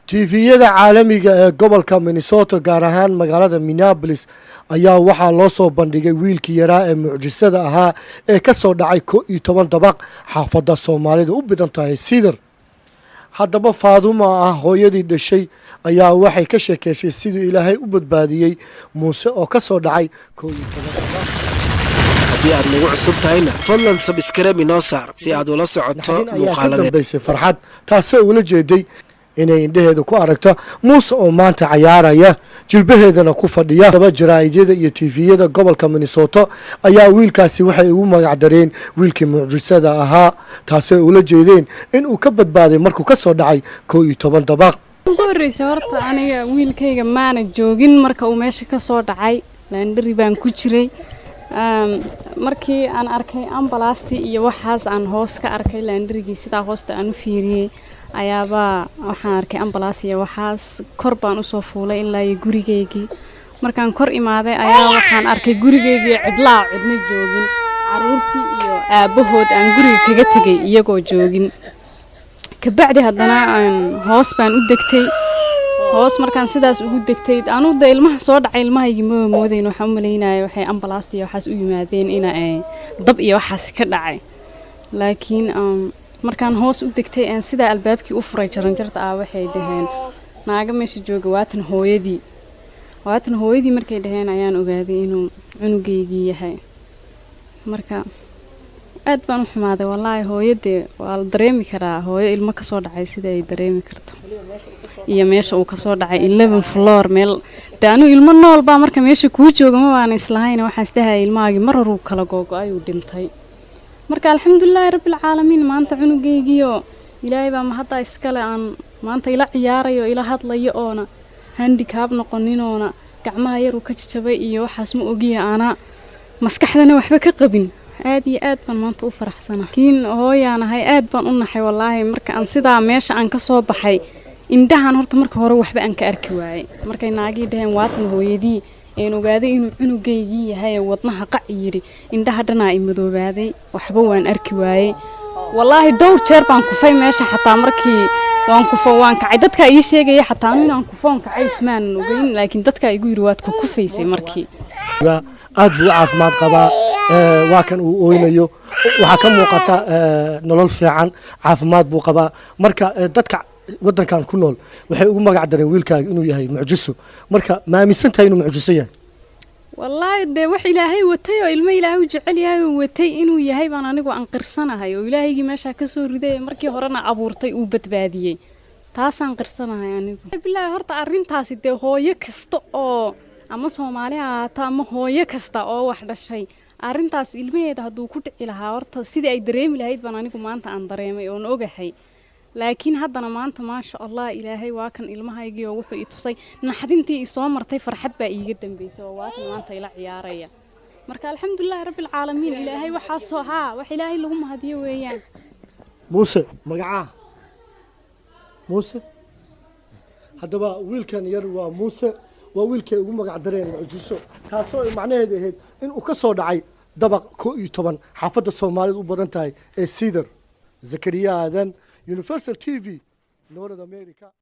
tiifiyada caalamiga ee gobolka Minnesota gaar ahaan magaalada Minneapolis ayaa waxaa loo soo bandhigay wiilkii yaraa ee mucjisada ahaa ee ka soo dhacay 11 dabaq xaafadda Soomaalida u badan tahay Cedar. haddaba Faaduma ah hooyadii dhashay ayaa waxay ka sheekeysay sidii Ilaahay u badbaadiyay Muuse oo ka soo dhacay 11 dabaq. haddii aad nagu cusub tahayna fadlan subscribe inoo saar si aad ula socoto muuqaaladeena. farxad taasoo ula jeeday inay indhaheeda ku aragto Muuse oo maanta cayaaraya jilbaheedana ku fadhiya. daba jaraa'idada iyo tiifiyada gobolka Minnesota ayaa wiilkaasi waxay ugu magac dareen wiilkii mucjisada ahaa taasoo ula jeedeen in uu ka badbaaday markuu ka soo dhacay 11 dabaq. ugu horreysay horta aniga wiilkayga maana joogin marka uu meesha ka soo dhacay laandari baan ku jiray. markii aan arkay ambalaasti iyo waxaas aan hoos ka arkay laandarigii sidaa hoosta aan u fiiriyay ayaaba waxaan arkay ambalaas iyo waxaas kor baan u soo fuulay ilaa iyo gurigeygii. markaan kor imaaday ayaa waxaan arkay gurigeygii cidlaa cidna joogin, caruurtii iyo aabahood aan guriga kaga tegay iyagoo joogin. kabacdi haddana hoos baan u degtay. hoos markaan sidaas ugu degtay anu da ilmaha soo dhacay ilmahaygi ma moodayn waxa u maleynaayo waxay ambalaasta iyo waxaas u yimaadeen in ay dab iyo waxaas ka dhacay. laakiin markaan hoos u degtay aan sida albaabkii u furay jaranjarta ah waxay dhaheen naaga meesha jooga waatan hooyadii markay dhaheen ayaan ogaaday inuu cunugeygii yahay. marka aad baan u xumaaday wallaahi. hooyadee waa la dareemi karaa hooyo ilmo ka soo dhacay sida ay dareemi karto iyo meesha uu ka soo dhacay 11 floor meel daanu ilmo nool baa marka meesha ku jooga ma waan islahayn waxaan isdahay ilmaagi mar hore uu kala googo'ay uu dhintay. marka alxamdulilaahi rabbil caalamiin maanta cunugeygiyo Ilaahay baa mahad iskale aan maanta ila ciyaarayo ila hadlayo oona handicap noqoninoona gacmaha yar uu ka jajabay iyo waxaas ma ogiya ana maskaxdana waxba ka qabin. aad iyo aad baan maanta u faraxsanahay. kiin hooyaanahay aad baan u naxay wallaahi marka aan sidaa meesha aan ka soo baxay indhahan horta marka hore waxba aan ka arki waayay. markay naagii dhaheen waatan hooyadii een ogaaday inuu cunugeygii yahay wadnaha qac yiri indhaha dhanaa i madoobaaday waxba waan arki waayay. wallaahi dhowr jeer baan kufay meesha xataa markii waan kacay dadka ii sheegay xataa inaan kufoon kacay ismaan ogeyn laakiin dadka igu yiri waad ku kufaysay markii. aad buu caafimaad qabaa waa kan uu ooynayo waxa ka muuqata nolol fiican caafimaad buu qabaa. marka dadka wadankan ku nool waxay ugu magac dareen wiilkaaga inuu yahay mucjiso. marka ma aaminsan tahay inuu mucjiso yahay? wallaahi de wax Ilaahay watay oo ilmo Ilaahay u jecel yahay oo watay inuu yahay baan anigu aan qirsanahay oo Ilaahaygi meesha ka soo riday markii horena abuurtay uu badbaadiyay. taasaan qirsanahay anigu. bilaahi horta arrintaasi de hooyo kasta oo ama Soomaali ahaata ama hooyo kasta oo wax dhashay arrintaas ilmaheeda hadduu ku dhici lahaa horta sidii ay dareemi lahayd baan anigu maanta aan dareemay oo ogahay. laakiin haddana maanta maasha Allah Ilaahay waa kan ilmahaygii oo wuxuu i tusay naxdintii i soo martay farxad baa iiga dambeysay oo waa kan maanta ila ciyaaraya. marka alxamdulilaahi rabbil caalamiin Ilaahay waxa soo wax Ilaahay lagu mahadiyo weeyaan. Muuse magaca Muuse haddaba wiilkan yar waa Muuse waa wiilkay ugu magac dareen mucjiso taasoo macnaheedu ahayd in uu ka soo dhacay dabaq 11 xaafadda Soomaalida u badan tahay ee Cedar. Zakariya Aadan Universal TV North America.